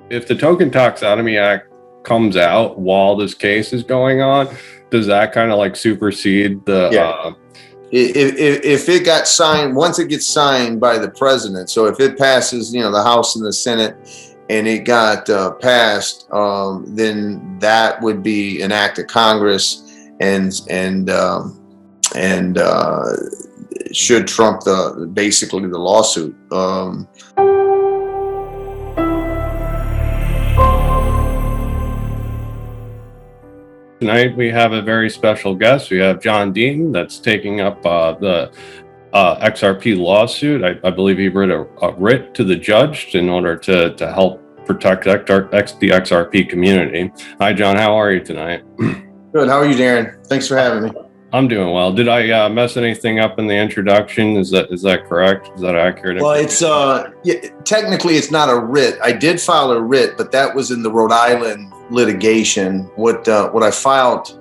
If the Token Taxonomy Act comes out while this case is going on, does that kind of like supersede the? Yeah. If it got signed, once it gets signed by the president, so if it passes, the House and the Senate, and it got passed, then that would be an act of Congress, and should trump basically the lawsuit. Tonight we have a very special guest. We have John Deaton that's taking up the XRP lawsuit. I believe he wrote a writ to the judge in order to help protect the XRP community. Hi, John. How are you tonight? Good. How are you, Darren? Thanks for having me. I'm doing well. Did I mess anything up in the introduction? Is that correct? Is that accurate? Well, it's technically it's not a writ. I did file a writ, but that was in the Rhode Island litigation. What I filed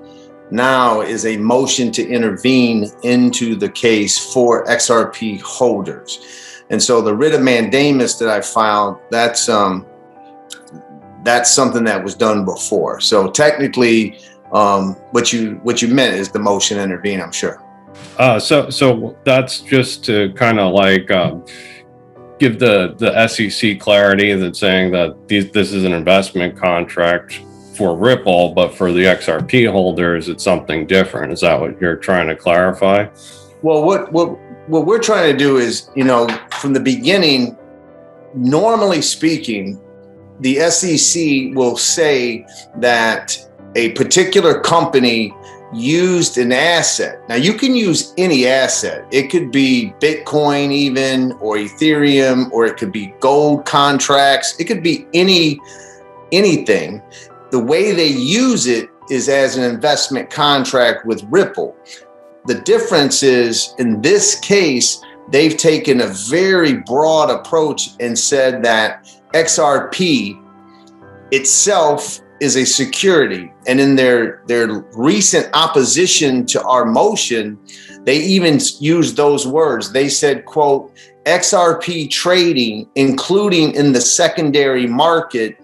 now is a motion to intervene into the case for XRP holders. And so the writ of mandamus that I filed, that's something that was done before. So technically, what you meant is the motion to intervene, I'm sure. So that's just to kind of like give the SEC clarity that saying that this is an investment contract for Ripple, but for the XRP holders, it's something different. Is that what you're trying to clarify? Well, what we're trying to do is, from the beginning, normally speaking, the SEC will say that a particular company used an asset. Now, you can use any asset. It could be Bitcoin even, or Ethereum, or it could be gold contracts. It could be anything. The way they use it is as an investment contract with Ripple. The difference is, in this case, they've taken a very broad approach and said that XRP itself is a security. And in their recent opposition to our motion, they even used those words. They said, quote, XRP trading, including in the secondary market,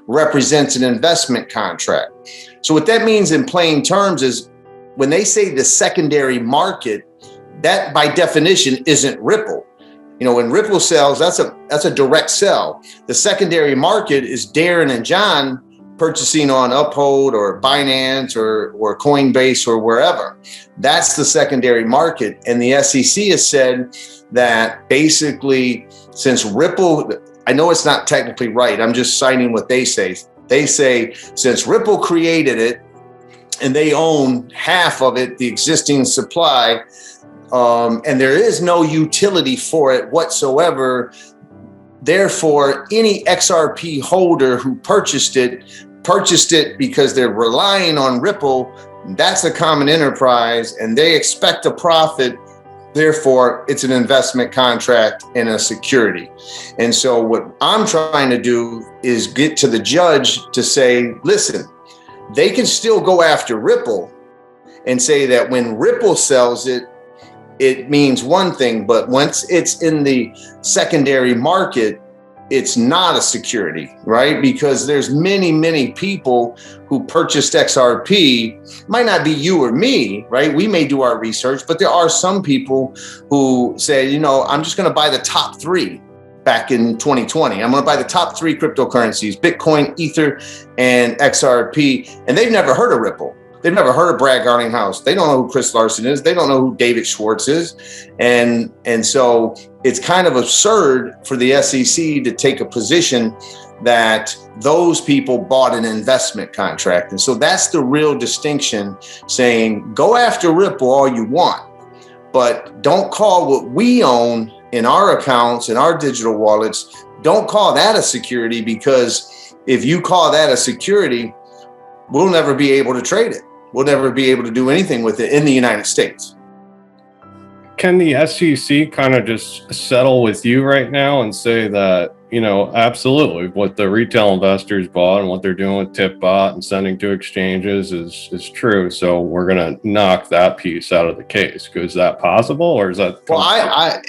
represents an investment contract. So what that means in plain terms is, when they say the secondary market, that by definition isn't Ripple. When Ripple sells, that's a direct sell. The secondary market is Darren and John purchasing on Uphold or Binance or Coinbase or wherever. That's the secondary market. And the SEC has said that basically, since Ripple, I know it's not technically right, I'm just citing what they say. They say, since Ripple created it and they own half of it, the existing supply, and there is no utility for it whatsoever, therefore, any XRP holder who purchased it because they're relying on Ripple. That's a common enterprise and they expect a profit. Therefore, it's an investment contract and a security. And so what I'm trying to do is get to the judge to say, listen, they can still go after Ripple and say that when Ripple sells it, it means one thing, but once it's in the secondary market, it's not a security, right? Because there's many people who purchased XRP. Might not be you or me, right? We may do our research, but there are some people who say, I'm just going to buy the top 3 back in 2020. I'm going to buy the top 3 cryptocurrencies, Bitcoin, Ether, and XRP. And they've never heard of Ripple. They've never heard of Brad Garlinghouse. They don't know who Chris Larson is. They don't know who David Schwartz is. And so it's kind of absurd for the SEC to take a position that those people bought an investment contract. And so that's the real distinction, saying go after Ripple all you want, but don't call what we own in our accounts, in our digital wallets, don't call that a security, because if you call that a security, we'll never be able to trade it. We'll never be able to do anything with it in the United States. Can the SEC kind of just settle with you right now and say that Absolutely. What the retail investors bought and what they're doing with tip bot and sending to exchanges is true. So we're going to knock that piece out of the case. Is that possible, or is that? Well,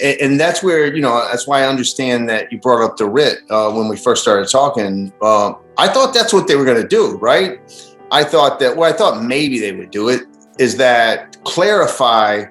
and that's where, that's why I understand that you brought up the writ when we first started talking. I thought that's what they were going to do, right? I thought maybe they would do it is that clarify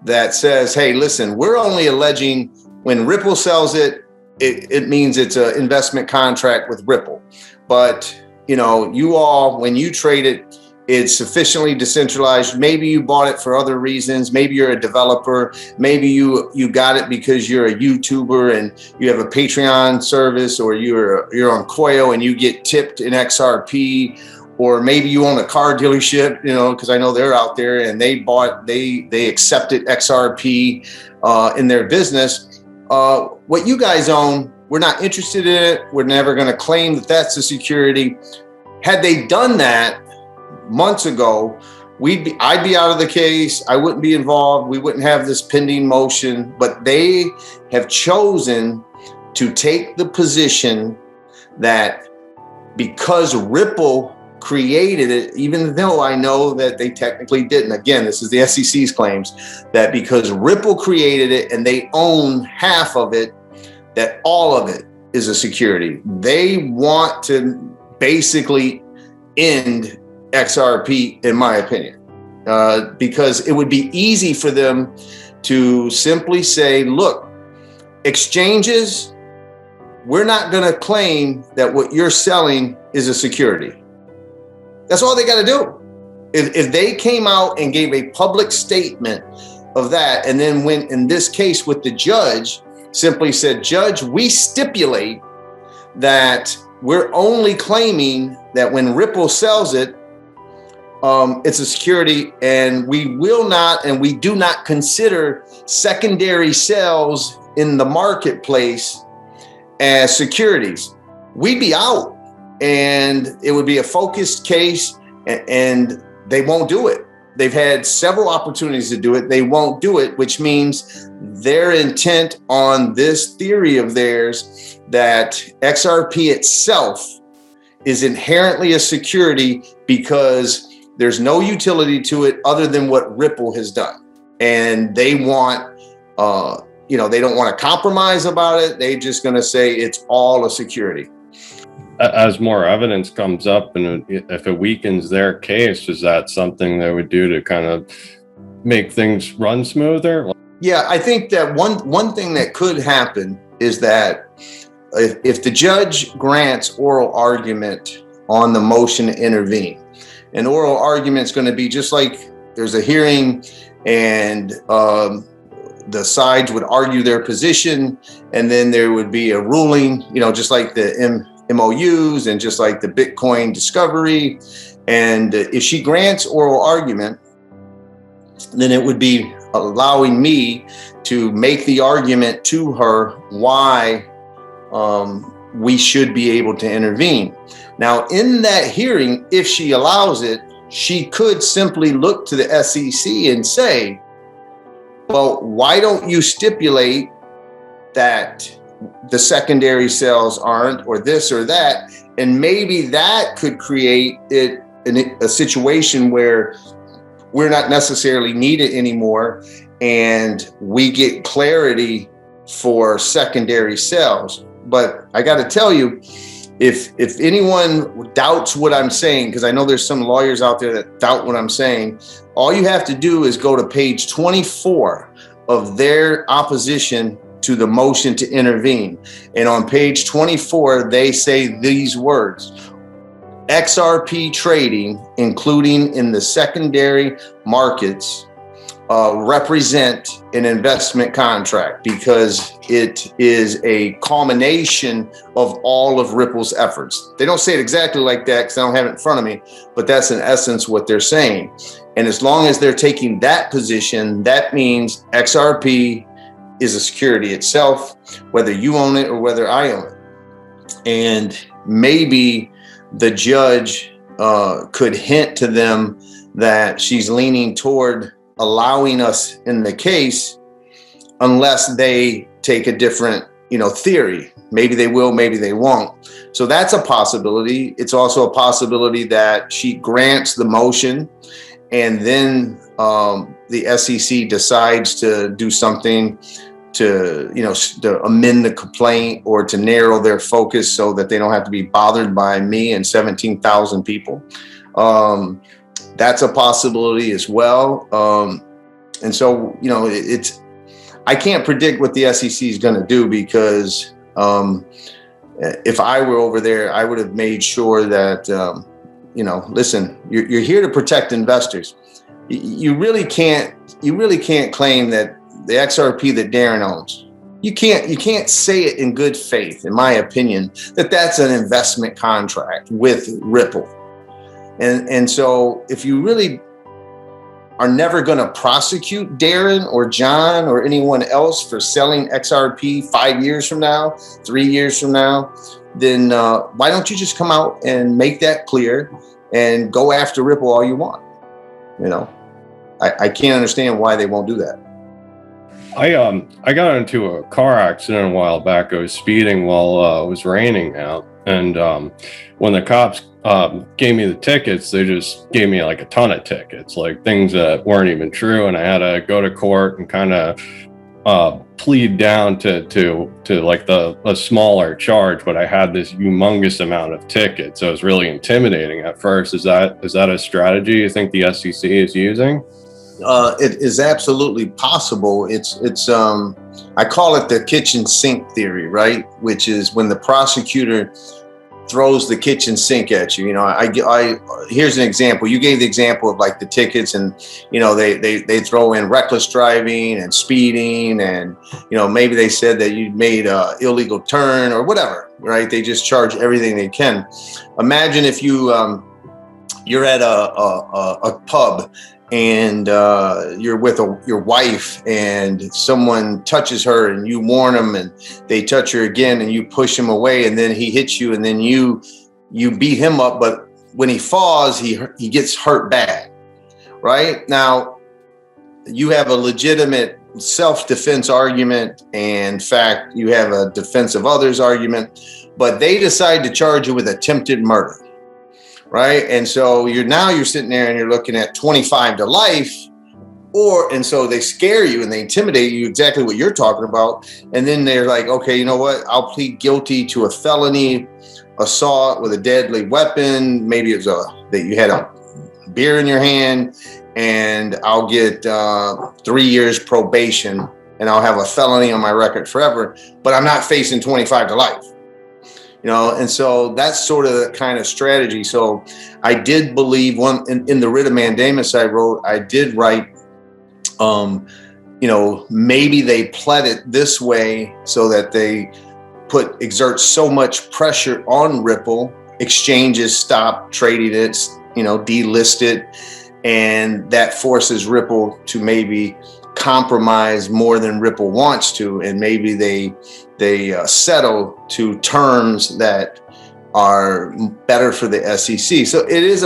that says, hey, listen, we're only alleging when Ripple sells it, it means it's an investment contract with Ripple. But, you all, when you trade it, it's sufficiently decentralized. Maybe you bought it for other reasons. Maybe you're a developer. Maybe you got it because you're a YouTuber and you have a Patreon service, or you're on Koyo and you get tipped in XRP. Or maybe you own a car dealership, because I know they're out there and they accepted XRP in their business. What you guys own, we're not interested in it. We're never going to claim that that's a security. Had they done that months ago, I'd be out of the case. I wouldn't be involved. We wouldn't have this pending motion. But they have chosen to take the position that because Ripple created it, even though I know that they technically didn't. Again, this is the SEC's claims that because Ripple created it and they own half of it, that all of it is a security. They want to basically end XRP, in my opinion, because it would be easy for them to simply say, look, exchanges, we're not going to claim that what you're selling is a security. That's all they got to do. If they came out and gave a public statement of that, and then went in this case with the judge, simply said, Judge, we stipulate that we're only claiming that when Ripple sells it, it's a security, and we will not, and we do not consider secondary sales in the marketplace as securities, we'd be out. And it would be a focused case, and they won't do it. They've had several opportunities to do it. They won't do it, which means their intent on this theory of theirs that XRP itself is inherently a security because there's no utility to it other than what Ripple has done. And they want, they don't want to compromise about it. They're just going to say it's all a security. As more evidence comes up, and if it weakens their case, is that something they would do to kind of make things run smoother? Yeah, I think that one thing that could happen is that if the judge grants oral argument on the motion to intervene, an oral argument is going to be just like there's a hearing, and the sides would argue their position, and then there would be a ruling, just like the MOUs and just like the Bitcoin discovery. And if she grants oral argument, then it would be allowing me to make the argument to her why we should be able to intervene. Now, in that hearing, if she allows it, she could simply look to the SEC and say, well, why don't you stipulate that the secondary sales aren't, or this or that? And maybe that could create a situation where we're not necessarily needed anymore, and we get clarity for secondary sales. But I got to tell you, if anyone doubts what I'm saying, because I know there's some lawyers out there that doubt what I'm saying, all you have to do is go to page 24 of their opposition to the motion to intervene. And on page 24, they say these words: XRP trading, including in the secondary markets, represent an investment contract because it is a culmination of all of Ripple's efforts. They don't say it exactly like that because I don't have it in front of me, but that's in essence what they're saying. And as long as they're taking that position, that means XRP is a security itself, whether you own it or whether I own it. And maybe the judge could hint to them that she's leaning toward allowing us in the case unless they take a different, theory. Maybe they will, maybe they won't. So that's a possibility. It's also a possibility that she grants the motion and then the SEC decides to do something to, to amend the complaint or to narrow their focus so that they don't have to be bothered by me and 17,000 people. That's a possibility as well. And so, I can't predict what the SEC is going to do because if I were over there, I would have made sure that, listen, you're here to protect investors. You really can't claim that the XRP that Darren owns, you can't say it in good faith, in my opinion, that that's an investment contract with Ripple. And so if you really are never going to prosecute Darren or John or anyone else for selling XRP 5 years from now, 3 years from now, then why don't you just come out and make that clear and go after Ripple all you want? I can't understand why they won't do that. I got into a car accident a while back. I was speeding while it was raining out, and when the cops gave me the tickets, they just gave me like a ton of tickets, like things that weren't even true, and I had to go to court and kind of plead down to like a smaller charge, but I had this humongous amount of tickets, so it was really intimidating at first. Is that a strategy you think the SEC is using? It is absolutely possible. It's I call it the kitchen sink theory, right? Which is when the prosecutor throws the kitchen sink at you. Here's an example. You gave the example of like the tickets, and they throw in reckless driving and speeding, and maybe they said that you made a illegal turn or whatever, right? They just charge everything they can. Imagine if you're at a pub and you're with your wife and someone touches her and you warn them and they touch her again and you push him away and then he hits you and then you beat him up, but when he falls, he gets hurt bad, right? Now, you have a legitimate self-defense argument, and in fact, you have a defense of others argument, but they decide to charge you with attempted murder. Right. And so you're sitting there and you're looking at 25 to life, and so they scare you and they intimidate you, exactly what you're talking about. And then they're like, okay, you know what? I'll plead guilty to a felony assault with a deadly weapon. Maybe it was that you had a beer in your hand, and I'll get 3 years probation and I'll have a felony on my record forever, but I'm not facing 25 to life. And so that's sort of the kind of strategy. So I did believe in the writ of mandamus I wrote, I did write, maybe they pled it this way so that they exert so much pressure on Ripple, exchanges stop trading it, delist it, and that forces Ripple to maybe compromise more than Ripple wants to, and maybe they settle to terms that are better for the SEC. So it is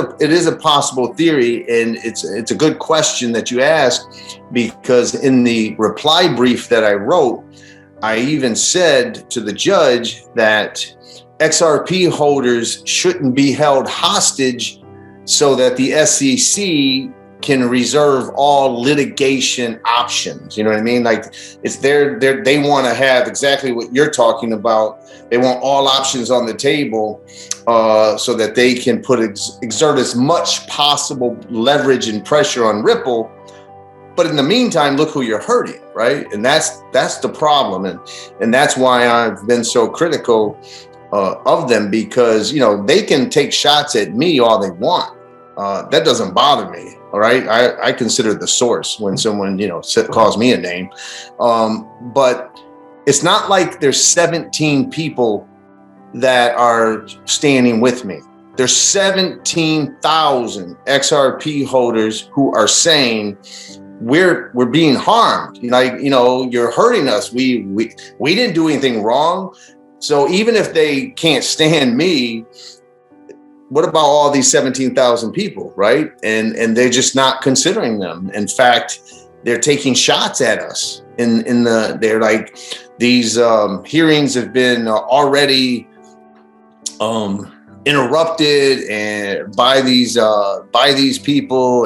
a possible theory, and it's a good question that you ask, because in the reply brief that I wrote, I even said to the judge that XRP holders shouldn't be held hostage so that the SEC can reserve all litigation options. You know what I mean? Like, it's they want to have exactly what you're talking about. They want all options on the table so that they can exert as much possible leverage and pressure on Ripple. But in the meantime, look who you're hurting, right? And that's the problem. And that's why I've been so critical of them, because, they can take shots at me all they want. That doesn't bother me. All right. I consider the source when someone, calls me a name. But it's not like there's 17 people that are standing with me. There's 17,000 XRP holders who are saying we're being harmed. You're hurting us. We didn't do anything wrong. So even if they can't stand me, what about all these 17,000 people, right? And they're just not considering them. In fact, they're taking shots at us. They're like, These hearings have been already interrupted and by these people,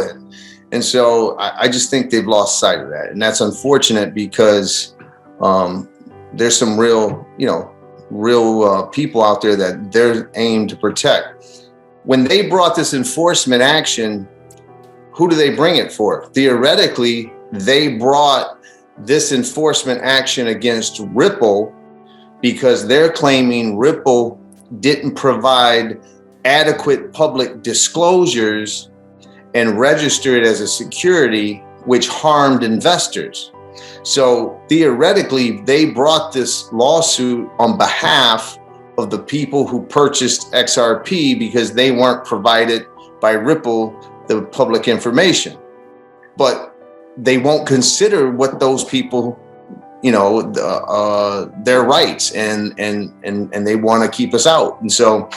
and so I just think they've lost sight of that, and that's unfortunate because there's some real people out there that they're aimed to protect. When they brought this enforcement action, who do they bring it for? Theoretically, they brought this enforcement action against Ripple because they're claiming Ripple didn't provide adequate public disclosures and register it as a security, which harmed investors. So theoretically, they brought this lawsuit on behalf of the people who purchased XRP because they weren't provided by Ripple the public information. But they won't consider what those people, their rights, and they want to keep us out. And so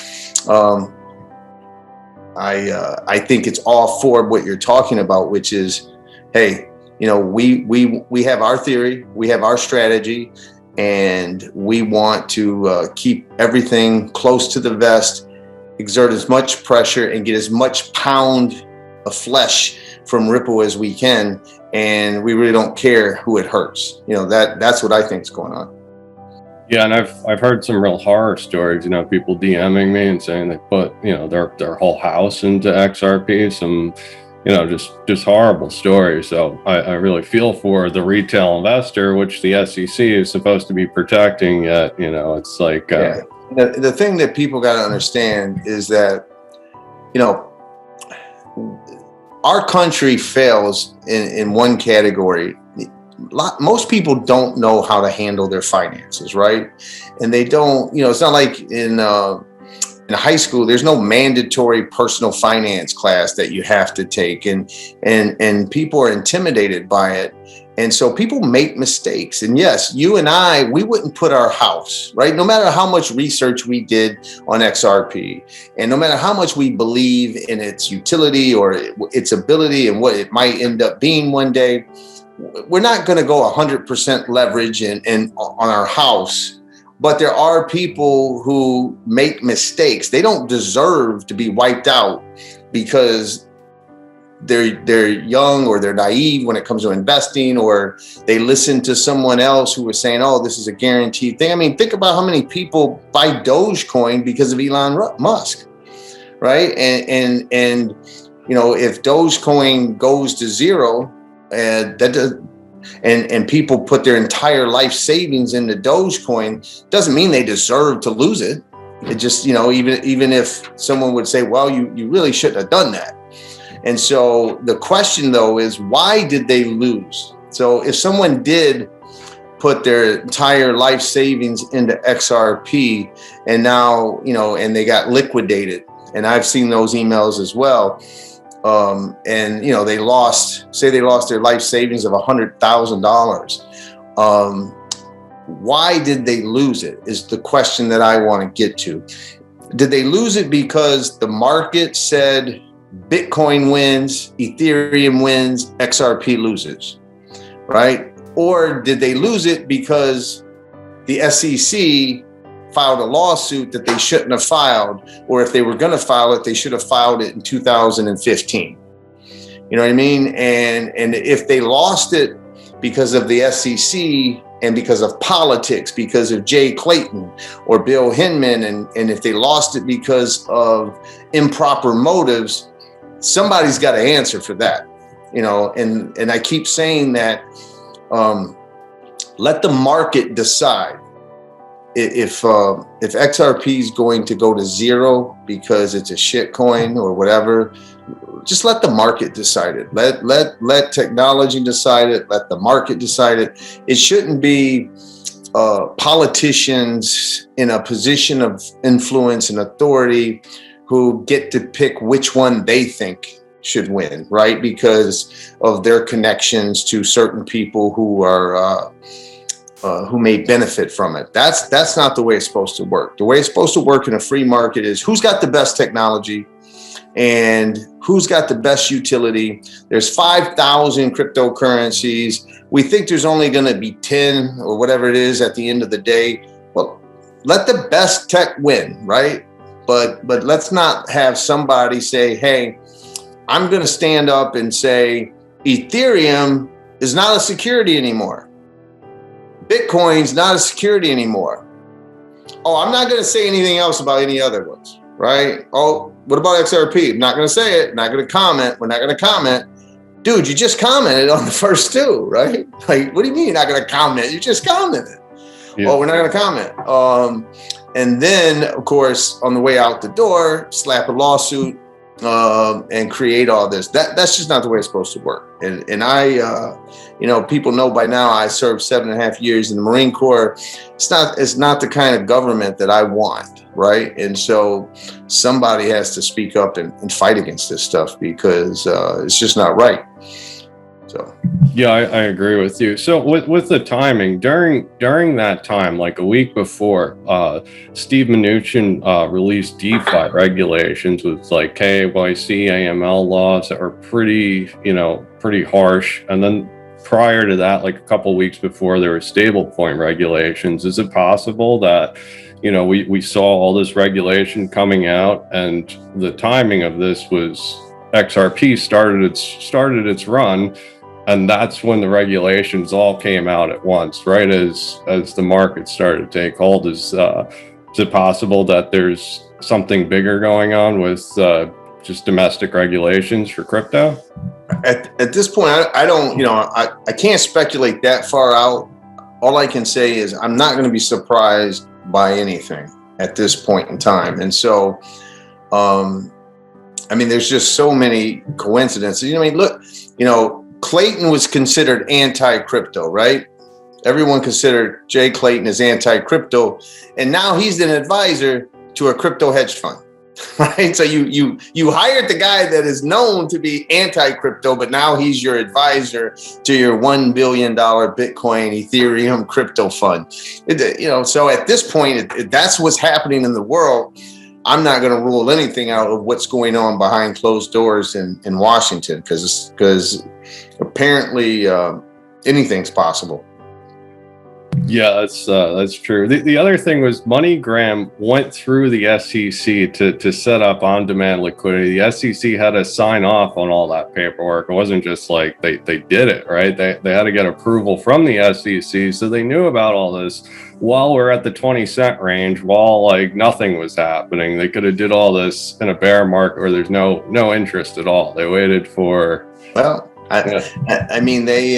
I think it's all for what you're talking about, which is, hey, we have our theory, we have our strategy, and we want to keep everything close to the vest, exert as much pressure, and get as much pound of flesh from Ripple as we can. And we really don't care who it hurts. That's what I think is going on. Yeah, and I've heard some real horror stories. People DMing me and saying they put their whole house into XRP. Some just horrible stories. So I really feel for the retail investor, which the SEC is supposed to be protecting. Yet it's like the thing that people got to understand is that our country fails in one category. Most people don't know how to handle their finances, right? And they don't, it's not like in high school, there's no mandatory personal finance class that you have to take, and people are intimidated by it. And so people make mistakes. And yes, you and I, we wouldn't put our house, right? No matter how much research we did on XRP, and no matter how much we believe in its utility or its ability and what it might end up being one day, we're not going to go 100% leverage and on our house. But there are people who make mistakes. They don't deserve to be wiped out because they're young or they're naive when it comes to investing, or they listen to someone else who was saying, oh, this is a guaranteed thing. I mean, think about how many people buy Dogecoin because of Elon Musk, right? And if Dogecoin goes to zero, and people put their entire life savings into Dogecoin, doesn't mean they deserve to lose it. It just, even if someone would say, well, you really shouldn't have done that. And so the question, though, is why did they lose? So if someone did put their entire life savings into XRP and now, and they got liquidated, and I've seen those emails as well, and they lost their life savings of $100,000. Why did they lose it is the question that I want to get to. Did they lose it because the market said Bitcoin wins, Ethereum wins, XRP loses, right? Or did they lose it because the SEC filed a lawsuit that they shouldn't have filed, or if they were going to file it, they should have filed it in 2015? You know what I mean? And if they lost it because of the SEC and because of politics, because of Jay Clayton or Bill Hinman, and if they lost it because of improper motives, somebody's got to answer for that, and I keep saying that, let the market decide. If XRP is going to go to zero because it's a shit coin or whatever, just let the market decide it. Let technology decide it. Let the market decide it. It shouldn't be politicians in a position of influence and authority who get to pick which one they think should win, right? Because of their connections to certain people who are who may benefit from it. That's not the way it's supposed to work. The way it's supposed to work in a free market is who's got the best technology and who's got the best utility. There's 5,000 cryptocurrencies we think there's only going to be 10 or whatever it is at the end of the day. Well, let the best tech win, right? But let's not have somebody say, hey, I'm going to stand up and say Ethereum is not a security anymore. Bitcoin's not a security anymore. Oh, I'm not going to say anything else about any other ones, right? Oh, what about XRP? I'm not going to say it. Not going to comment. We're not going to comment. Dude, you just commented on the first two, right? Like, what do you mean you're not going to comment? You just commented. Yeah. Oh, we're not going to comment. And then, of course, on the way out the door, slap a lawsuit and create all this. That's just not the way it's supposed to work. And I, people know by now I served 7.5 years in the Marine Corps. It's not the kind of government that I want, right? And so somebody has to speak up and fight against this stuff because it's just not right. So yeah, I agree with you. So with the timing during that time, like a week before, Steve Mnuchin released DeFi regulations with like KYC, AML laws that were pretty harsh. And then prior to that, like a couple of weeks before, there were stablecoin regulations. Is it possible that we saw all this regulation coming out, and the timing of this was XRP started its run? And that's when the regulations all came out at once, right? As the market started to take hold. Is it possible that there's something bigger going on with just domestic regulations for crypto? At this point, I don't, I can't speculate that far out. All I can say is I'm not going to be surprised by anything at this point in time. And so, there's just so many coincidences. Look, Clayton was considered anti-crypto, right? Everyone considered Jay Clayton as anti-crypto, and now he's an advisor to a crypto hedge fund, right? So you hired the guy that is known to be anti-crypto, but now he's your advisor to your $1 billion Bitcoin Ethereum crypto fund. So at this point, that's what's happening in the world. I'm not going to rule anything out of what's going on behind closed doors in Washington, because apparently anything's possible. Yeah, that's true. The other thing was MoneyGram went through the SEC to set up on-demand liquidity. The SEC had to sign off on all that paperwork. It wasn't just like they did it, right? They had to get approval from the SEC, so they knew about all this while we're at the 20-cent range, while like nothing was happening. They could have did all this in a bear market where there's no interest at all. They waited for. Well, I mean, they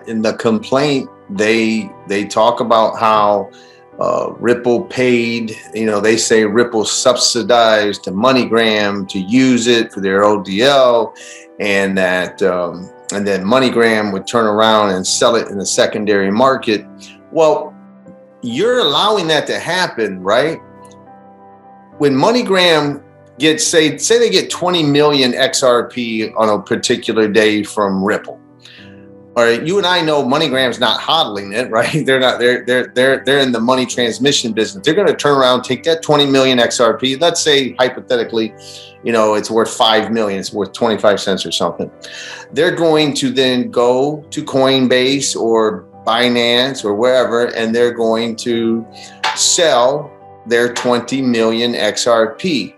in the complaint they talk about how Ripple paid. They say Ripple subsidized to MoneyGram to use it for their ODL, and that and then MoneyGram would turn around and sell it in the secondary market. Well, you're allowing that to happen, right? When MoneyGram gets, say they get 20 million XRP on a particular day from Ripple. All right, you and I know MoneyGram's not hodling it, right? They're not. They're in the money transmission business. They're going to turn around, take that 20 million XRP. Let's say hypothetically, it's worth 5 million. It's worth 25 cents or something. They're going to then go to Coinbase or Binance or wherever, and they're going to sell their 20 million XRP.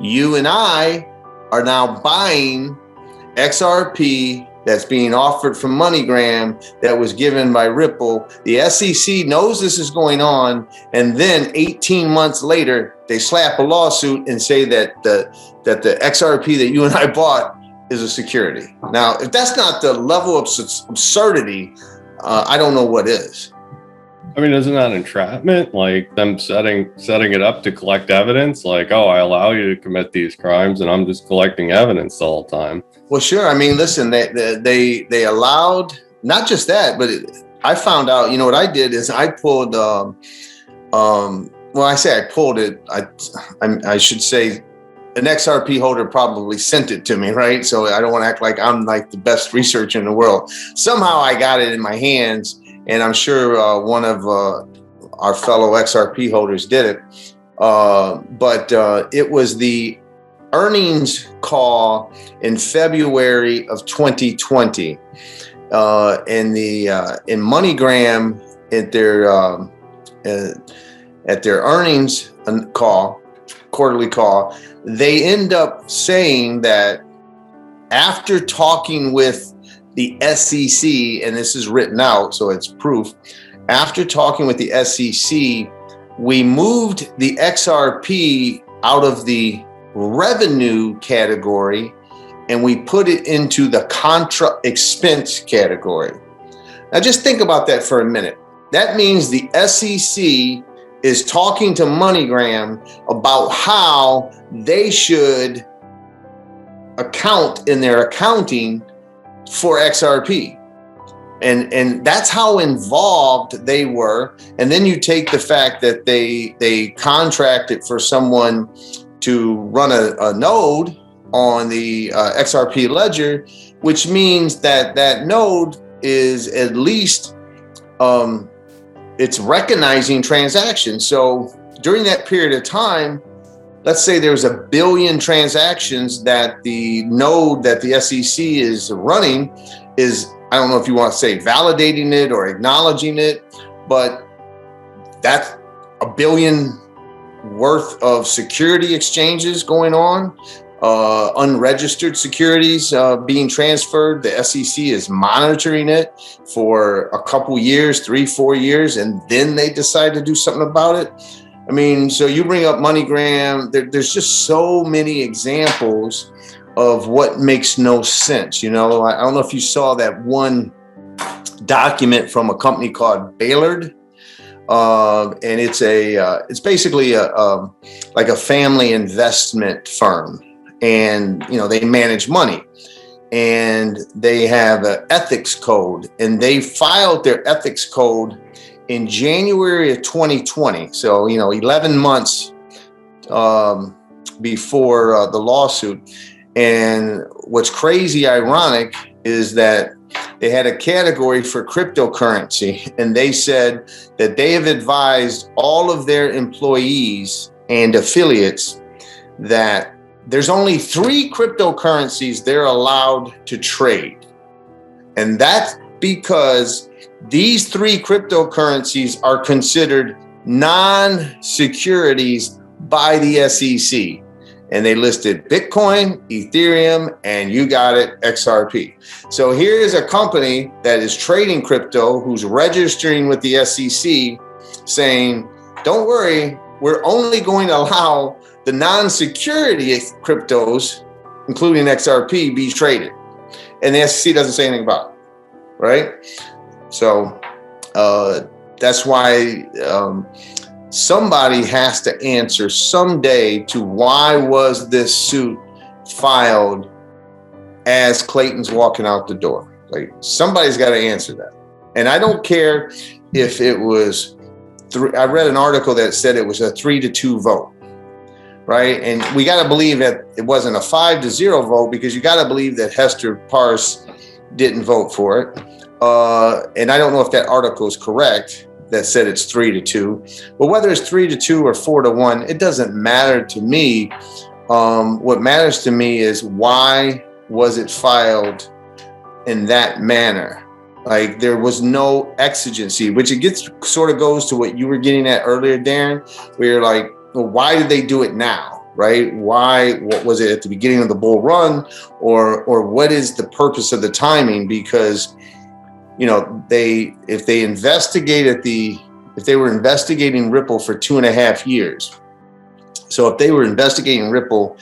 You and I are now buying XRP that's being offered from MoneyGram that was given by Ripple. The SEC knows this is going on, and then 18 months later, they slap a lawsuit and say that the XRP that you and I bought is a security. Now, if that's not the level of absurdity, I don't know what is. I mean, isn't that entrapment? Like them setting it up to collect evidence? Like, oh, I allow you to commit these crimes, and I'm just collecting evidence the whole time. Well, sure. I mean, listen, they allowed not just that, but I found out. What I did is I pulled. Well, I say I pulled it. I should say an XRP holder probably sent it to me, right? So I don't want to act like I'm like the best researcher in the world. Somehow I got it in my hands. And I'm sure one of our fellow XRP holders did it. But it was the earnings call in February of 2020. in MoneyGram at their earnings quarterly call, they end up saying that after talking with the SEC, and this is written out, so it's proof, after talking with the SEC, we moved the XRP out of the revenue category and we put it into the contra expense category. Now just think about that for a minute. That means the SEC is talking to MoneyGram about how they should account in their accounting for XRP. And that's how involved they were. And then you take the fact that they contracted for someone to run a node on the XRP ledger, which means that that node is at least it's recognizing transactions. So during that period of time, let's say there's 1 billion transactions that the node that the SEC is running is, I don't know if you want to say validating it or acknowledging it, but that's 1 billion worth of security exchanges going on, unregistered securities being transferred. The SEC is monitoring it for a couple years, 3-4 years, and then they decide to do something about it. I mean, so you bring up MoneyGram, there's just so many examples of what makes no sense. You know, I don't know if you saw that one document from a company called Baylard, and it's basically like a family investment firm, and you know they manage money, and they have an ethics code, and they filed their ethics code in January of 2020. So, you know, 11 months before the lawsuit. And what's crazy ironic is that they had a category for cryptocurrency, and they said that they have advised all of their employees and affiliates that there's only 3 cryptocurrencies they're allowed to trade. And that's because these 3 cryptocurrencies are considered non-securities by the SEC. And they listed Bitcoin, Ethereum, and you got it, XRP. So here is a company that is trading crypto who's registering with the SEC saying, don't worry, we're only going to allow the non-security cryptos, including XRP, be traded. And the SEC doesn't say anything about it, right? So that's why somebody has to answer someday to why was this suit filed as Clayton's walking out the door. Like, somebody's got to answer that. And I don't care if it was I read an article that said it was a 3-2 vote, right? And we got to believe that it wasn't a 5-0 vote, because you got to believe that Hester Parse didn't vote for it. And I don't know if that article is correct that said it's 3-2, but whether it's 3-2 or 4-1, it doesn't matter to me. What matters to me is, why was it filed in that manner? Like, there was no exigency, which sort of goes to what you were getting at earlier, Darren, where you're like, well, why did they do it now? Right? Why? What was it at the beginning of the bull run, or what is the purpose of the timing? Because, you know, if they were investigating Ripple for 2.5 years. So if they were investigating Ripple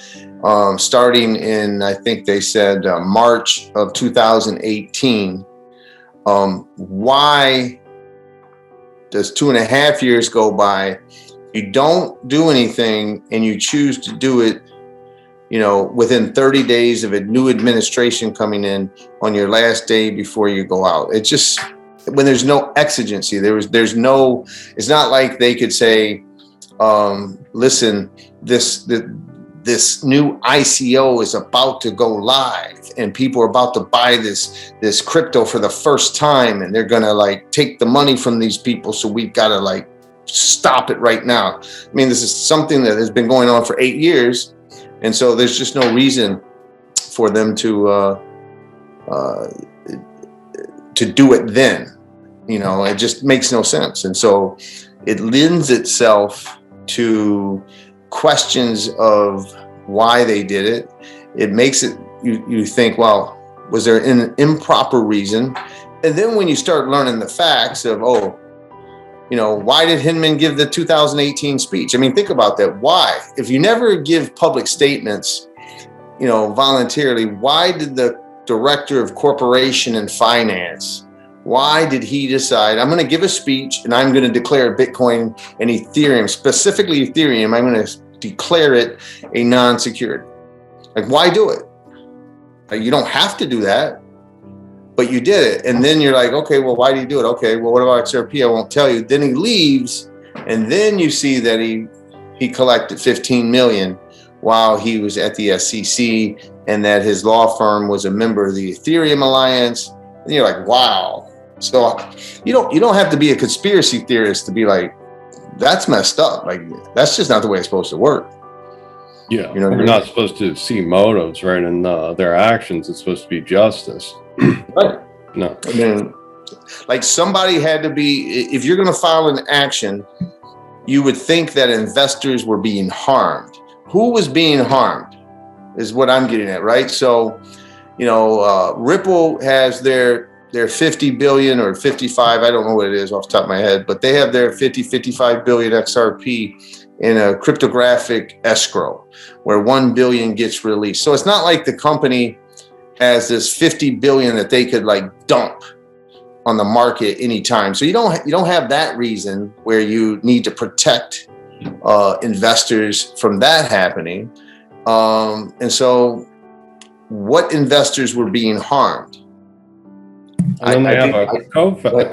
starting in, I think they said March of 2018, why does 2.5 years go by? You don't do anything, and you choose to do it, you know, within 30 days of a new administration coming in on your last day before you go out. It's just, when there's no exigency, there's no, it's not like they could say, listen, this new ICO is about to go live, and people are about to buy this crypto for the first time, and they're gonna like take the money from these people, so we've got to like stop it right now. I mean, this is something that has been going on for 8 years, and so there's just no reason for them to to do it then. It just makes no sense. And so it lends itself to questions of why they did it. It makes it, you think, well, was there an improper reason? And then when you start learning the facts of, why did Hinman give the 2018 speech? I mean, think about that. Why? If you never give public statements, voluntarily, why did the director of corporation and finance, why did he decide, I'm going to give a speech and I'm going to declare Bitcoin and Ethereum, specifically Ethereum, I'm going to declare it a non-security? Like, why do it? Like, you don't have to do that, but you did it. And then you're like, okay, well, why do you do it? Okay, well, what about XRP? I won't tell you. Then he leaves, and then you see that he collected 15 million while he was at the SEC, and that his law firm was a member of the Ethereum Alliance. And you're like, wow. So you don't have to be a conspiracy theorist to be like, that's messed up. Like, that's just not the way it's supposed to work. Yeah, we're not supposed to see motives, right, in their actions. It's supposed to be justice. Right. No. I mean, like, somebody had to be, if you're going to file an action, you would think that investors were being harmed. Who was being harmed is what I'm getting at, right? So, Ripple has their 50 billion or 55, I don't know what it is off the top of my head, but they have their 55 billion XRP in a cryptographic escrow where 1 billion gets released. So it's not like the company has this 50 billion that they could like dump on the market anytime. So you don't have that reason where you need to protect investors from that happening. And so what investors were being harmed? And then they have a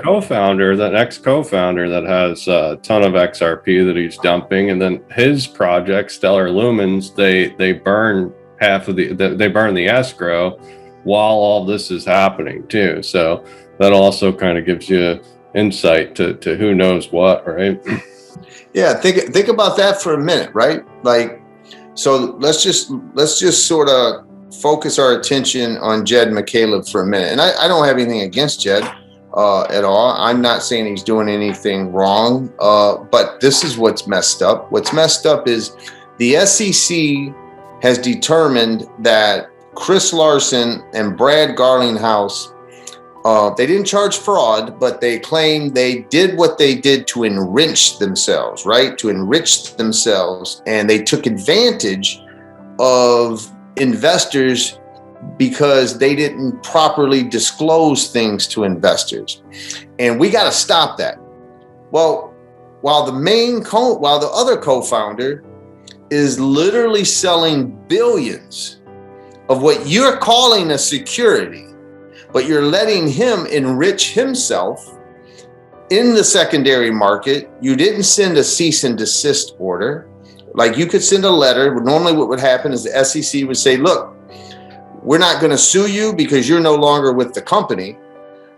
co-founder, that ex-co-founder that has a ton of XRP that he's dumping, and then his project, Stellar Lumens, they burn they burn the escrow while all this is happening too. So that also kind of gives you insight to who knows what, right? Yeah, think about that for a minute, right? Like, so let's just sort of focus our attention on Jed McCaleb for a minute. And I don't have anything against Jed at all. I'm not saying he's doing anything wrong, but this is what's messed up. What's messed up is the SEC has determined that Chris Larson and Brad Garlinghouse, they didn't charge fraud, but they claim they did what they did to enrich themselves, right? To enrich themselves. And they took advantage of investors because they didn't properly disclose things to investors. And we got to stop that. Well, while the other co-founder is literally selling billions of what you're calling a security, but you're letting him enrich himself in the secondary market. You didn't send a cease and desist order. Like, you could send a letter. Normally what would happen is the SEC would say, look, we're not going to sue you because you're no longer with the company,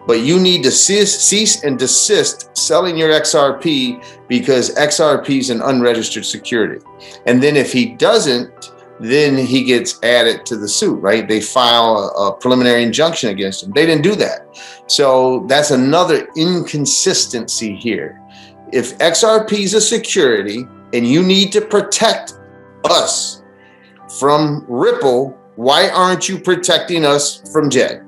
but you need to cease and desist selling your XRP because XRP is an unregistered security. And then if he doesn't, then he gets added to the suit, right? They file a preliminary injunction against him. They didn't do that. So that's another inconsistency here. If XRP is a security and you need to protect us from Ripple, why aren't you protecting us from Jed?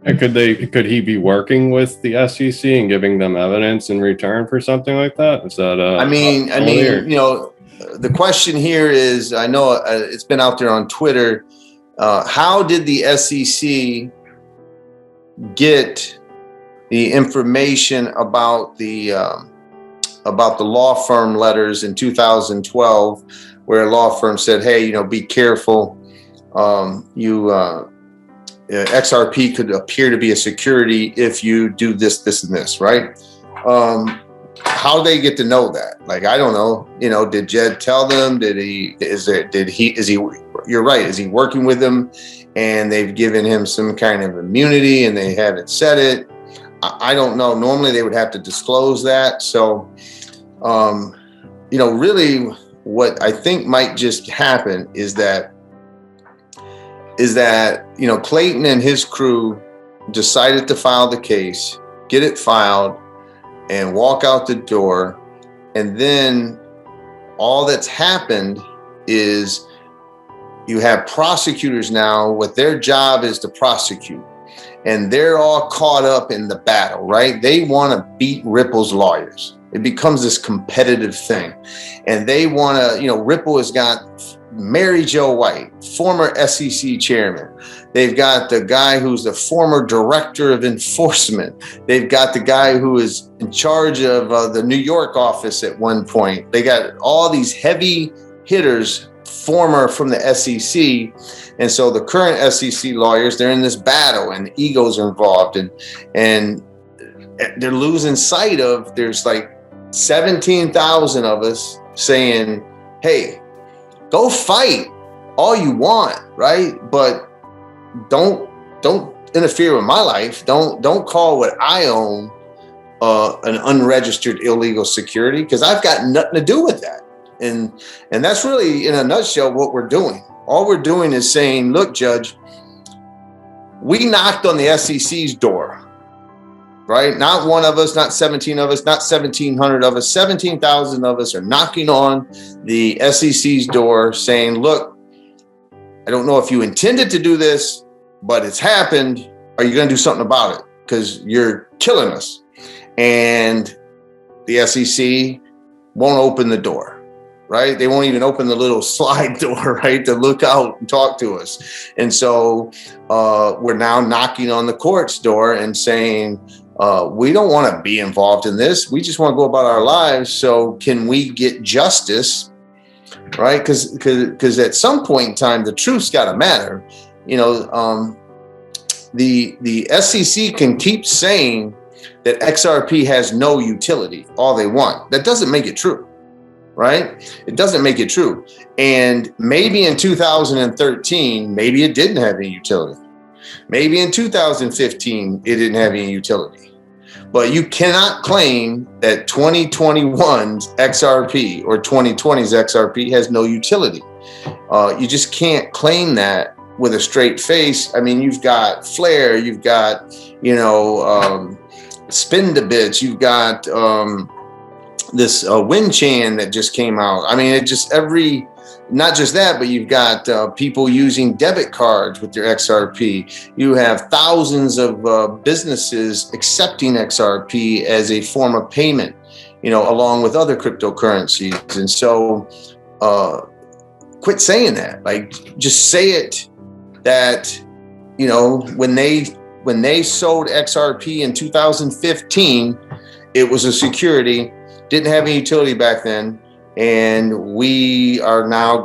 And could he be working with the SEC and giving them evidence in return for something like that? Is that the question here is, I know it's been out there on Twitter. How did the SEC get the information about the law firm letters in 2012, where a law firm said, hey, be careful. XRP could appear to be a security if you do this, this, and this, right? How do they get to know that? Like, I don't know. Did Jed tell them? You're right. Is he working with them and they've given him some kind of immunity and they haven't said it? I don't know. Normally they would have to disclose that. So, really what I think might just happen is that Clayton and his crew decided to file the case, get it filed, and walk out the door. And then all that's happened is you have prosecutors now, what their job is to prosecute. And they're all caught up in the battle, right? They want to beat Ripple's lawyers. It becomes this competitive thing. And they want to, Ripple has got Mary Jo White, former SEC chairman. They've got the guy who's the former director of enforcement. They've got the guy who is in charge of the New York office at one point. They got all these heavy hitters, former from the SEC. And so the current SEC lawyers, they're in this battle and egos are involved, and they're losing sight of, there's like 17,000 of us saying, hey, go fight all you want, right? But don't interfere with my life. Don't call what I own an unregistered illegal security, because I've got nothing to do with that. And that's really, in a nutshell, what we're doing. All we're doing is saying, look, Judge, we knocked on the SEC's door, right? Not one of us, not 17 of us, not 1,700 of us, 17,000 of us are knocking on the SEC's door saying, look, I don't know if you intended to do this, but it's happened. Are you going to do something about it? Because you're killing us. And the SEC won't open the door. Right? They won't even open the little slide door, right, to look out and talk to us. And so we're now knocking on the court's door and saying, we don't want to be involved in this. We just want to go about our lives. So can we get justice, right? Because at some point in time, the truth's got to matter. The SEC can keep saying that XRP has no utility all they want. That doesn't make it true. Right? It doesn't make it true. And maybe in 2013, maybe it didn't have any utility. Maybe in 2015, it didn't have any utility. But you cannot claim that 2021's XRP or 2020's XRP has no utility. You just can't claim that with a straight face. I mean, you've got Flare, you've got, Spin the Bits, you've got this Winchan that just came out. I mean, not just that, but you've got people using debit cards with their XRP. You have thousands of businesses accepting XRP as a form of payment, along with other cryptocurrencies. And so quit saying that. Like, just say it that, when they sold XRP in 2015, it was a security. Didn't have any utility back then, and we are now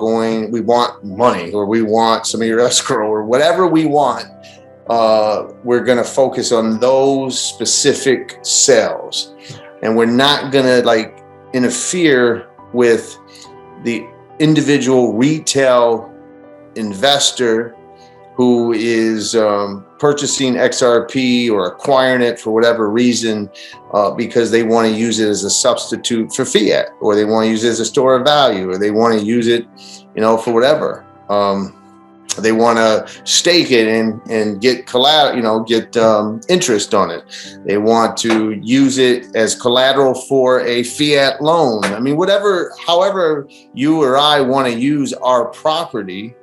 we want money, or we want some of your escrow, or whatever we want. We're going to focus on those specific sales, and we're not going to interfere with the individual retail investor who is purchasing XRP or acquiring it for whatever reason, because they want to use it as a substitute for fiat, or they want to use it as a store of value, or they want to use it, for whatever. They want to stake it and get collateral, get interest on it. They want to use it as collateral for a fiat loan. I mean, however you or I want to use our property,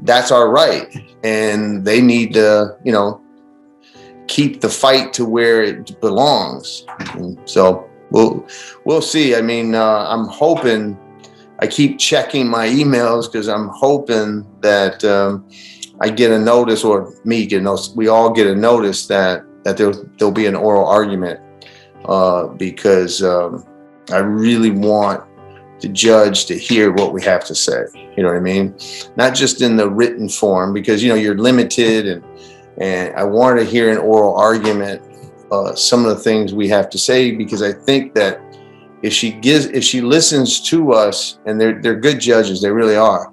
that's our right. And they need to, keep the fight to where it belongs. And so we'll see. I mean, I'm hoping, I keep checking my emails because I'm hoping that I get a notice, or we all get a notice that there'll be an oral argument, because I really want the judge to hear what we have to say. You know what I mean? Not just in the written form, because you're limited, and I want to hear an oral argument, some of the things we have to say, because I think that if she listens to us, and they're good judges, they really are.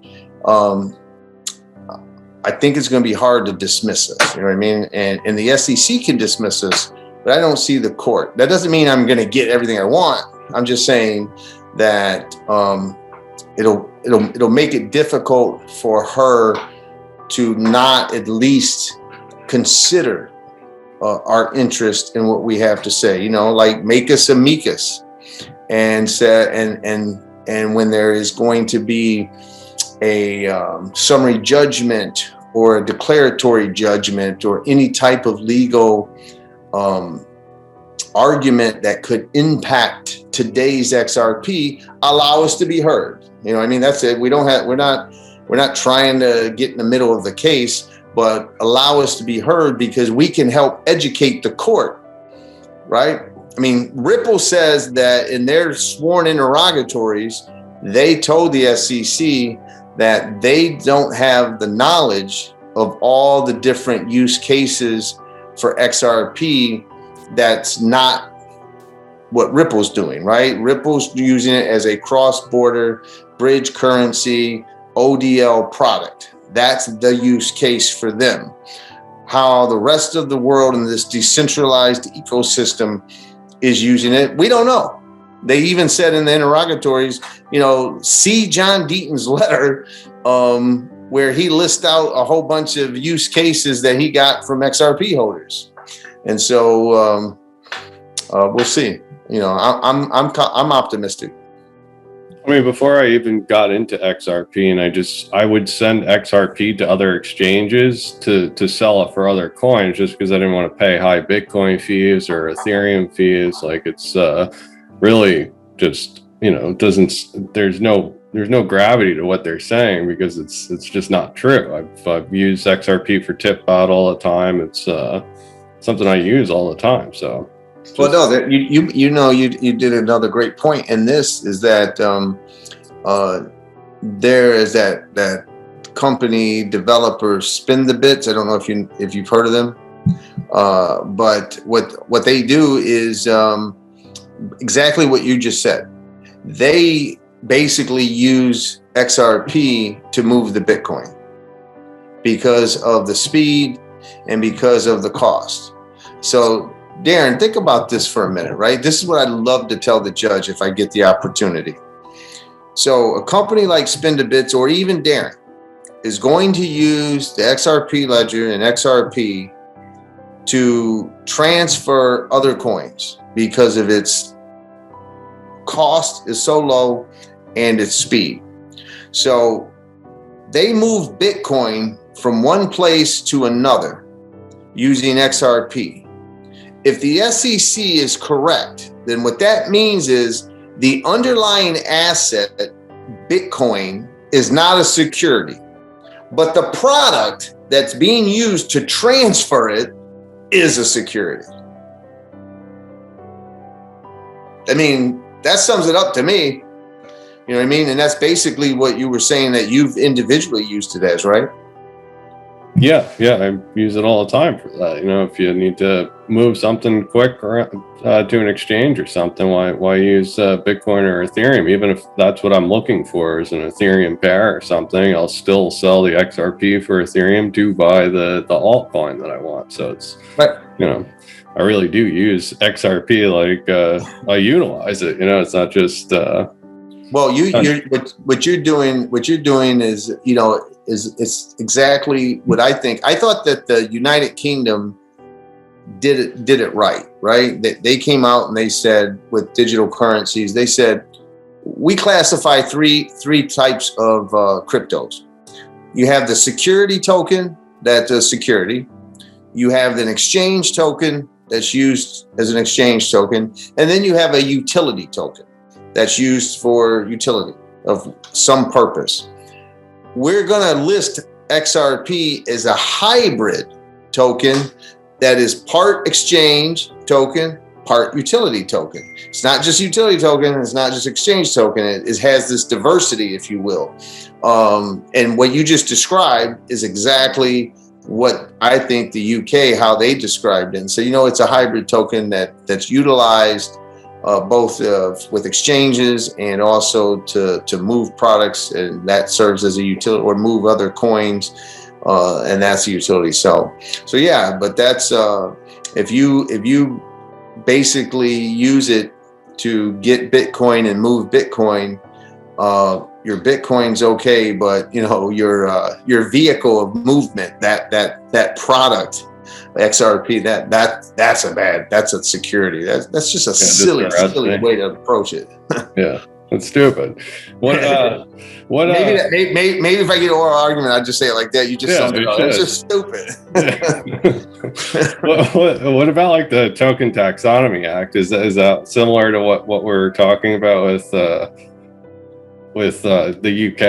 I think it's going to be hard to dismiss us. You know what I mean? And the SEC can dismiss us, but I don't see the court. That doesn't mean I'm going to get everything I want. I'm just saying that it'll make it difficult for her to not at least consider our interest in what we have to say. Like make us amicus, and say, and when there is going to be a summary judgment or a declaratory judgment or any type of legal argument that could impact today's XRP, allow us to be heard. That's it. We're not trying to get in the middle of the case, but allow us to be heard because we can help educate the court, right? Ripple says that in their sworn interrogatories, they told the SEC that they don't have the knowledge of all the different use cases for XRP. That's not what Ripple's doing, right? Ripple's using it as a cross-border bridge currency ODL product. That's the use case for them. How the rest of the world in this decentralized ecosystem is using it, we don't know. They even said in the interrogatories, see John Deaton's letter where he lists out a whole bunch of use cases that he got from XRP holders. And so we'll see. I'm optimistic. Before I even got into XRP, and I would send XRP to other exchanges to sell it for other coins, just because I didn't want to pay high Bitcoin fees or Ethereum fees. Like it's really just there's no gravity to what they're saying because it's just not true. I've used XRP for tip out all the time. It's something I use all the time. So. Well, no, that you did another great point, and this is that there is that company developer Spin the Bits. I don't know if you've heard of them, but what they do is exactly what you just said. They basically use XRP to move the Bitcoin because of the speed and because of the cost. So Darren, think about this for a minute, right? This is what I'd love to tell the judge if I get the opportunity. So a company like Spin the Bits or even Darren is going to use the XRP ledger and XRP to transfer other coins because of its cost is so low and its speed. So they move Bitcoin from one place to another using XRP. If the SEC is correct, then what that means is the underlying asset, Bitcoin, is not a security, but the product that's being used to transfer it is a security. That sums it up to me. You know what I mean? And that's basically what you were saying that you've individually used it as, right? Yeah, I use it all the time for that. If you need to move something quick to an exchange or something, why use Bitcoin or Ethereum? Even if that's what I'm looking for is an Ethereum pair or something, I'll still sell the XRP for Ethereum to buy the altcoin that I want. So it's, I really do use XRP. Like I utilize it. It's not just. Well, what you're doing is, is exactly what I think. I thought that the United Kingdom did it right? They came out and they said with digital currencies, they said we classify three types of cryptos. You have the security token, that's a security. You have an exchange token that's used as an exchange token, and then you have a utility token that's used for utility of some purpose. We're going to list XRP as a hybrid token that is part exchange token, part utility token. It's not just utility token, it's not just exchange token. It has this diversity, if you will. And what you just described is exactly what I think the UK, how they described it. And so, it's a hybrid token that's utilized both with exchanges and also to move products, and that serves as a utility, or move other coins, and that's the utility. So yeah, but that's if you basically use it to get Bitcoin and move Bitcoin, your Bitcoin's okay, but your vehicle of movement, that product XRP, that's a security. That's just a silly way to approach it. Yeah, that's stupid. What maybe if I get an oral argument, I'd just say it like that. You just summed it up. It's just stupid. What about like the Token Taxonomy Act? Is that similar to what we're talking about with the UK?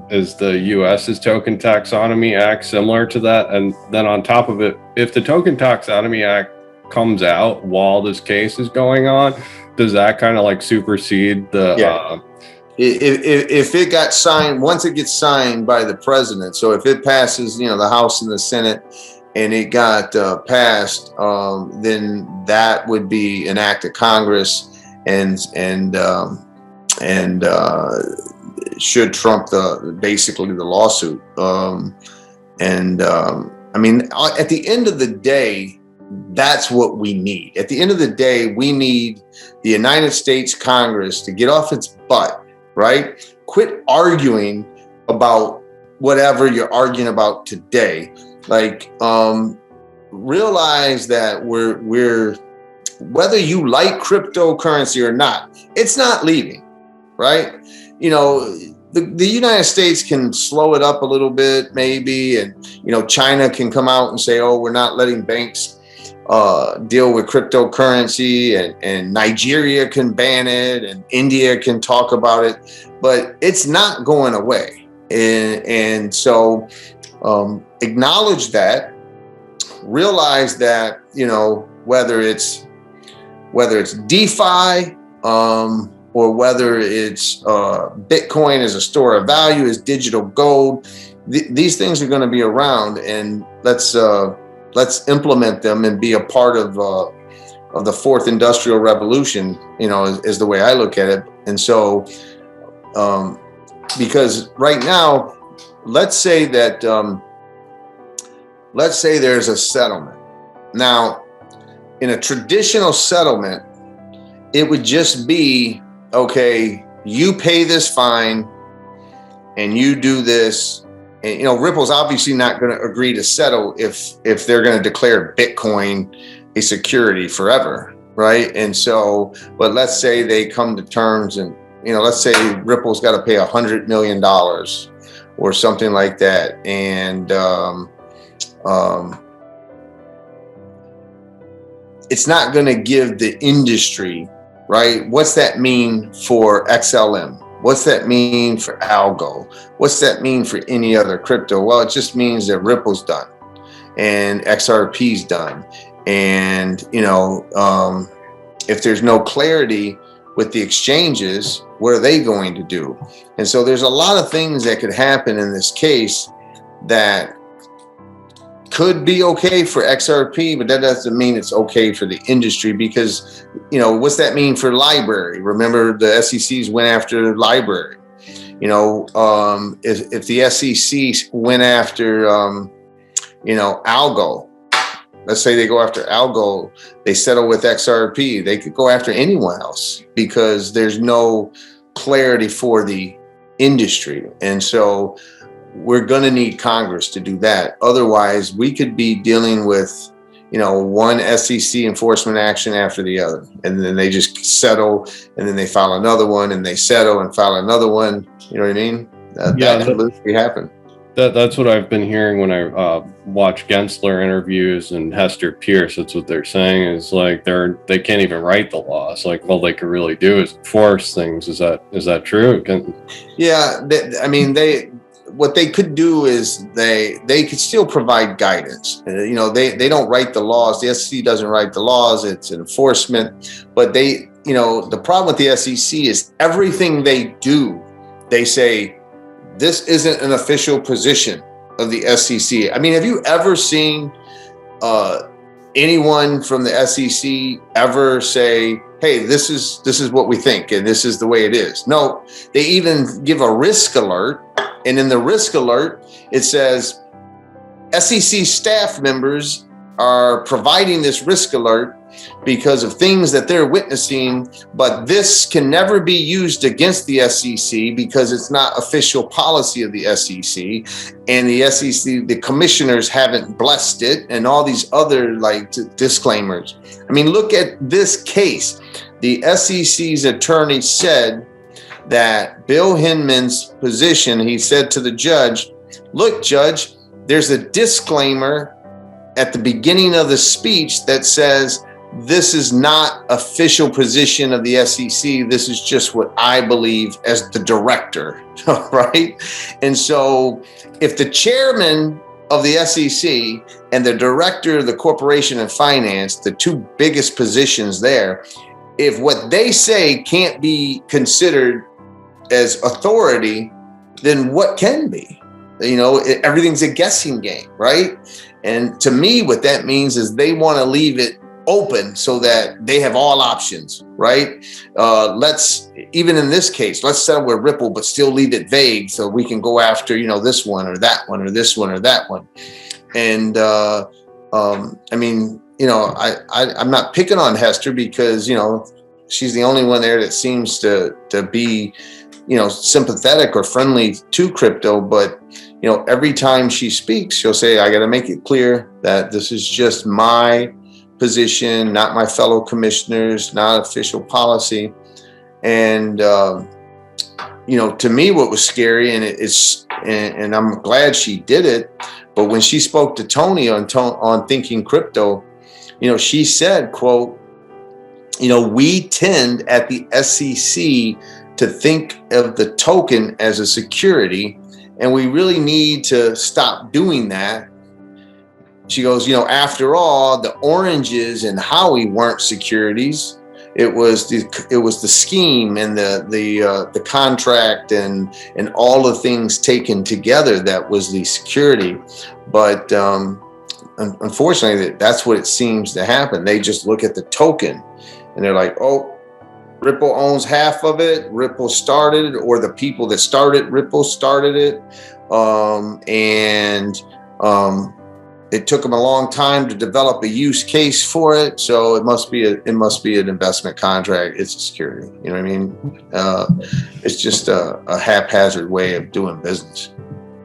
Is the US's Token Taxonomy Act similar to that? And then on top of it, if the Token Taxonomy Act comes out while this case is going on, does that kind of like supersede the if it got signed, once it gets signed by the president, so if it passes, the House and the Senate, and it got passed, then that would be an act of Congress, and should trump basically the lawsuit. I mean, at the end of the day, that's what we need. At the end of the day, we need the United States Congress to get off its butt, right? Quit arguing about whatever you're arguing about today. Like, realize that we're whether you like cryptocurrency or not, it's not leaving, right? The United States can slow it up a little bit, maybe, and China can come out and say, "Oh, we're not letting banks deal with cryptocurrency," and Nigeria can ban it, and India can talk about it, but it's not going away. And so acknowledge that, realize that, whether it's DeFi, or whether it's Bitcoin as a store of value, as digital gold, these things are going to be around, and let's implement them and be a part of the fourth industrial revolution, is the way I look at it. And so, because right now, let's say there's a settlement. Now, in a traditional settlement, it would just be, okay, you pay this fine and you do this. And, Ripple's obviously not going to agree to settle if they're going to declare Bitcoin a security forever, right? And so, but let's say they come to terms, and let's say Ripple's got to pay $100 million or something like that, and it's not going to give the industry, right? What's that mean for XLM? What's that mean for Algo? What's that mean for any other crypto? Well, it just means that Ripple's done and XRP's done. And, if there's no clarity with the exchanges, what are they going to do? And so there's a lot of things that could happen in this case that could be okay for XRP, but that doesn't mean it's okay for the industry, because, what's that mean for Library? Remember, the SECs went after Library. If the SEC went after, Algo, let's say they go after Algo, they settle with XRP, they could go after anyone else because there's no clarity for the industry. And so we're going to need Congress to do that. Otherwise, we could be dealing with, one SEC enforcement action after the other. And then they just settle, and then they file another one, and they settle and file another one. You know what I mean? That could literally happen. That's what I've been hearing when I watch Gensler interviews and Hester Pierce. That's what they're saying, is like they can't even write the laws. Like, all they could really do is enforce things. Is that true? What they could do is they could still provide guidance. They don't write the laws. The SEC doesn't write the laws. It's enforcement. But the problem with the SEC is everything they do, they say, this isn't an official position of the SEC. I mean, have you ever seen anyone from the SEC ever say, hey, this is what we think, and this is the way it is? No, they even give a risk alert. And in the risk alert, it says SEC staff members are providing this risk alert because of things that they're witnessing, but this can never be used against the SEC because it's not official policy of the SEC, and the SEC, the commissioners haven't blessed it, and all these other like disclaimers. I mean, look at this case. The SEC's attorney said that Bill Hinman's position, he said to the judge, look, judge, there's a disclaimer at the beginning of the speech that says, this is not official position of the SEC. This is just what I believe as the director, right? And so if the chairman of the SEC and the director of the Corporation of Finance, the two biggest positions there, if what they say can't be considered as authority, then what can be? You know, everything's a guessing game, right? And to me, what that means is they want to leave it open so that they have all options, right? Let's, even in this case, let's settle with Ripple, but still leave it vague so we can go after, you know, this one or that one or this one or that one. And I mean, you know, I'm not picking on Hester because, you know, she's the only one there that seems to be, you know, sympathetic or friendly to crypto. But, you know, every time she speaks, she'll say, I got to make it clear that this is just my position, not my fellow commissioners, not official policy. And, you know, to me, what was scary, and I'm glad she did it, but when she spoke to Tony on Thinking Crypto, you know, she said, quote, you know, we tend at the SEC to think of the token as a security, and we really need to stop doing that. She goes, you know, after all, the oranges and Howie weren't securities. It was the scheme and the contract and all the things taken together that was the security. But unfortunately, that's what it seems to happen. They just look at the token and they're like, oh, Ripple owns half of it. Ripple started it, or the people that started Ripple started it. It took them a long time to develop a use case for it. So it must be an investment contract. It's a security. You know what I mean? It's just a haphazard way of doing business.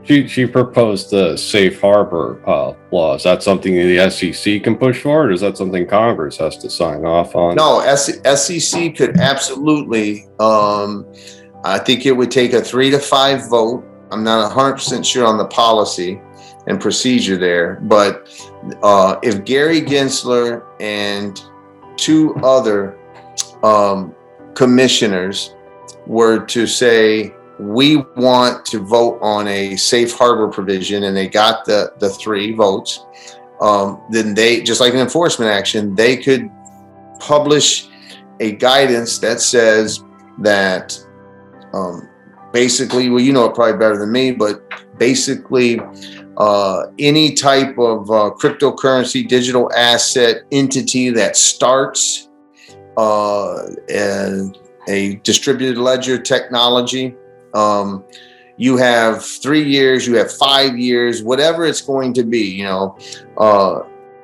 She proposed the safe harbor law. Is that something the SEC can push forward, or is that something Congress has to sign off on? No, SEC could absolutely. I think it would take a 3 to 5 vote. I'm not 100% sure on the policy and procedure there, but if Gary Gensler and 2 other commissioners were to say, we want to vote on a safe harbor provision, and they got the 3 votes, then they, just like an enforcement action, they could publish a guidance that says that basically, well, you know it probably better than me, but basically any type of cryptocurrency, digital asset entity that starts a distributed ledger technology, you have 3 years, you have 5 years, whatever it's going to be, you know,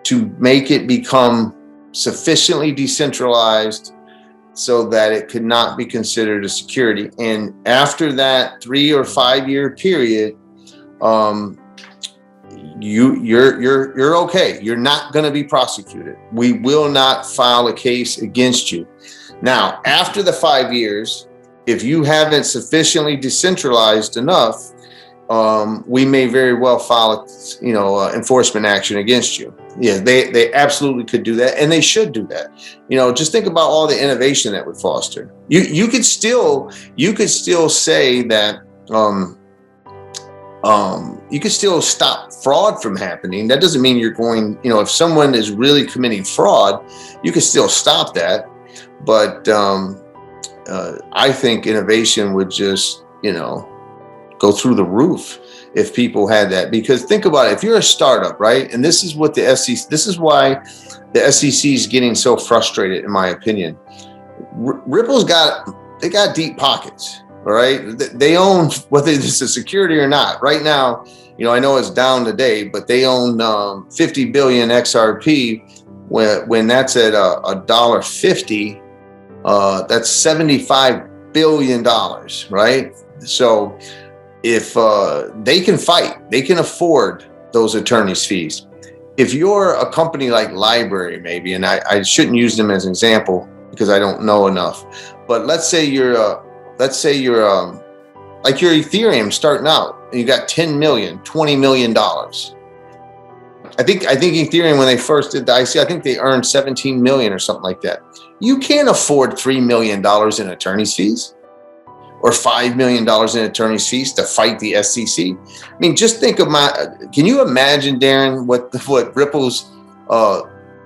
to make it become sufficiently decentralized so that it could not be considered a security. And after that 3 or 5 year period, you're okay. You're not going to be prosecuted. We will not file a case against you. Now, after the 5 years, if you haven't sufficiently decentralized enough, we may very well file enforcement action against you. Yeah, they absolutely could do that, and they should do that. You know, just think about all the innovation that would foster. You could still say that you could still stop fraud from happening. That doesn't mean you're going, you know, if someone is really committing fraud, you can still stop that. But I think innovation would just, you know, go through the roof if people had that. Because think about it, if you're a startup, right? And this is what the SEC, this is why the SEC is getting so frustrated, in my opinion. Ripple's got deep pockets, all right? They own, whether it's a security or not. Right now, you know, I know it's down today, but they own 50 billion XRP. when that's at $1.50, that's $75 billion, right? So if they can fight, they can afford those attorney's fees. If you're a company like Library, maybe, and I shouldn't use them as an example because I don't know enough, but let's say you're like your Ethereum starting out, and you got 10 million, $20 million. I think Ethereum, when they first did the IC, I think they earned 17 million or something like that. You can't afford $3 million in attorney's fees or $5 million in attorney's fees to fight the SEC. I mean, just think of can you imagine, Darren, what Ripple's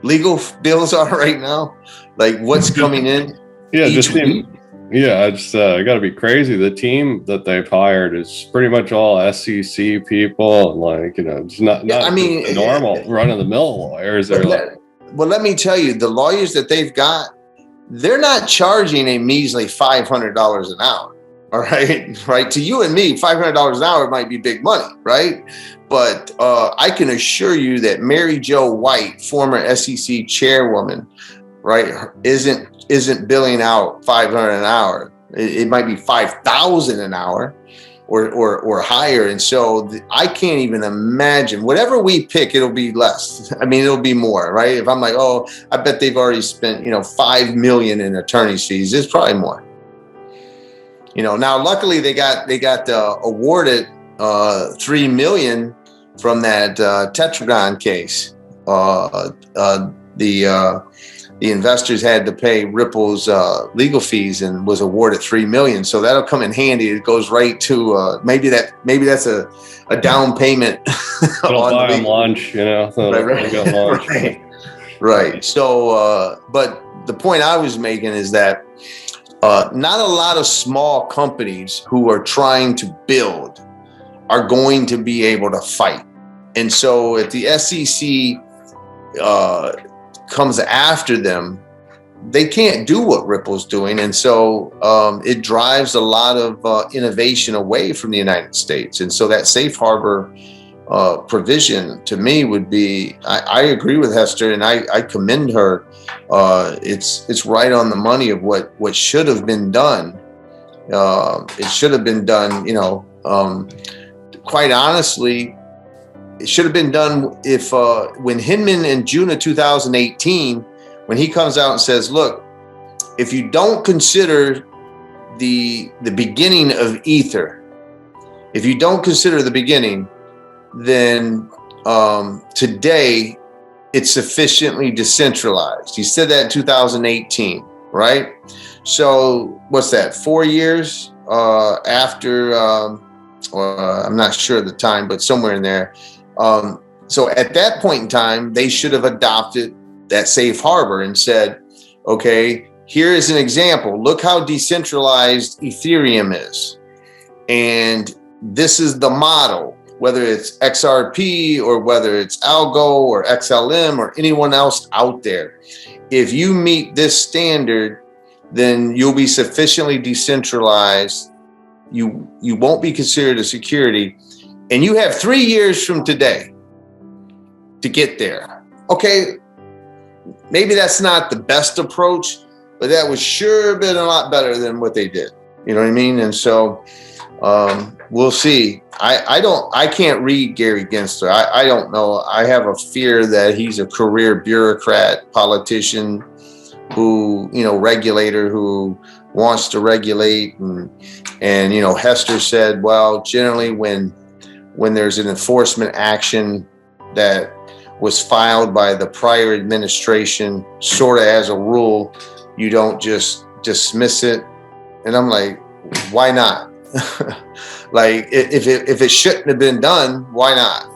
legal bills are right now? Like what's coming in each week? Yeah, it's got to be crazy. The team that they've hired is pretty much all SEC people, and like, you know, it's not the normal run-of-the-mill lawyers. Well, let me tell you, the lawyers that they've got, they're not charging a measly $500 an hour. All right, right. To you and me, $500 an hour might be big money, right? But I can assure you that Mary Jo White, former SEC chairwoman, right, isn't billing out $500 an hour. It might be $5,000 an hour or higher. And so I can't even imagine. Whatever we pick, it'll be less. I mean, it'll be more, right? If I'm like, oh, I bet they've already spent, $5 million in attorney's fees, it's probably more. Now luckily they got awarded $3 million from that Tetragon case. The investors had to pay Ripple's legal fees and was awarded $3 million. So that'll come in handy. It goes right to maybe that's a down payment. It'll buy them lunch, Right. So, but the point I was making is that not a lot of small companies who are trying to build are going to be able to fight. And so if the SEC comes after them, they can't do what Ripple's doing. And so it drives a lot of innovation away from the United States. And so that safe harbor provision to me would be, I agree with Hester, and I commend her. It's right on the money of what should have been done. It should have been done, quite honestly, it should have been done if when Hinman in June of 2018, when he comes out and says, look, if you don't consider the beginning of Ether, if you don't consider the beginning, then today it's sufficiently decentralized. He said that in 2018, right? So what's that, 4 years after, I'm not sure of the time, but somewhere in there. So at that point in time, they should have adopted that safe harbor and said, okay, here is an example. Look how decentralized Ethereum is. And this is the model, whether it's XRP or whether it's Algo or XLM or anyone else out there. If you meet this standard, then you'll be sufficiently decentralized. You won't be considered a security. And you have 3 years from today to get there. Okay, maybe that's not the best approach, but that would sure been a lot better than what they did. You know what I mean? And so we'll see. I can't read Gary Gensler. I don't know. I have a fear that he's a career bureaucrat, politician who, regulator who wants to regulate. And Hester said, well, generally when there's an enforcement action that was filed by the prior administration, sort of as a rule, you don't just dismiss it. And I'm like, why not? Like, if it shouldn't have been done, why not?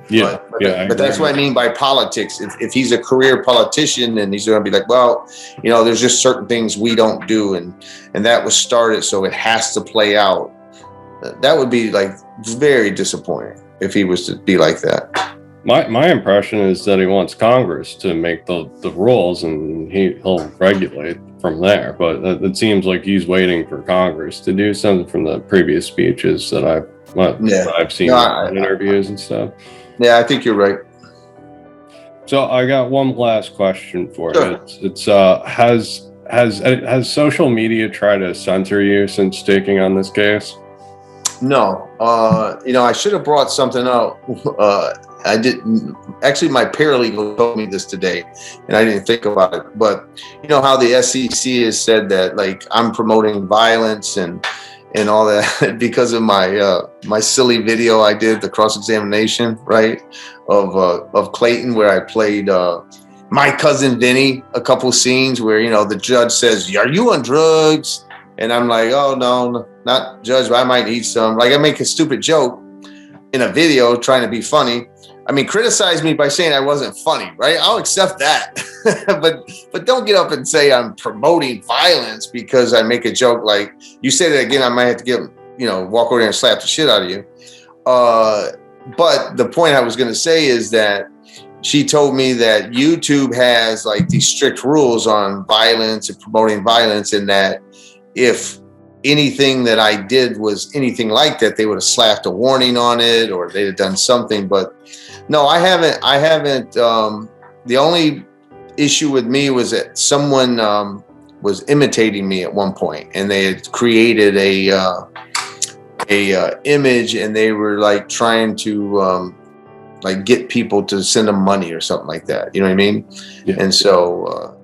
Yeah, but that's what I mean by politics. If he's a career politician and he's going to be like, well, there's just certain things we don't do, and that was started, so it has to play out. That would be like very disappointing if he was to be like that. My impression is that he wants Congress to make the rules, and he'll regulate from there. But it seems like he's waiting for Congress to do something from the previous speeches that I've seen in interviews and stuff. Yeah, I think you're right. So I got one last question for Sure. you. It's has social media tried to censor you since taking on this case? No, I should have brought something out. I didn't. Actually, my paralegal told me this today, and I didn't think about it. But you know how the SEC has said that, like, I'm promoting violence and all that because of my silly video I did, the cross-examination, right, of Clayton, where I played my cousin Vinny, a couple scenes where the judge says, "Are you on drugs?" And I'm like, "Oh no, not judge, but I might need some." Like, I make a stupid joke in a video trying to be funny. I mean, criticize me by saying I wasn't funny, right? I'll accept that. but don't get up and say I'm promoting violence because I make a joke. Like, you say that again, I might have to walk over there and slap the shit out of you. But the point I was going to say is that she told me that YouTube has like these strict rules on violence and promoting violence, and that if anything that I did was anything like that, they would have slapped a warning on it, or they'd have done something. But no, I haven't. The only issue with me was that someone was imitating me at one point, and they had created a image, and they were like trying to like get people to send them money or something like that. You know what I mean? Yeah. And so